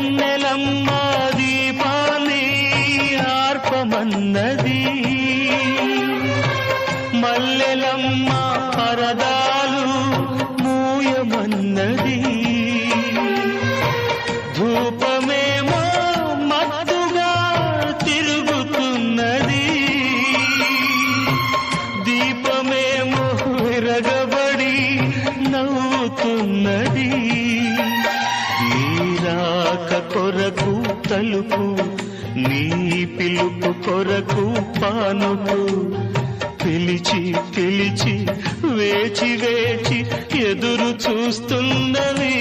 వెన్నెలమ్మ దీపాన్ని ఆర్పమన్నది, మల్లెలమ్మ పరదాలు మూయమన్నది, ధూపమేమో మత్తుగా తిరుగుతున్నది, దీపమేమో విరగబడి నవ్వుతున్నది. నీరాక కొరకు తలుపు, నీ పిలుపు కొరకు పానుపు, పిలిచి పిలిచి వేచి వేచి ఎదురు చూస్తున్నవి.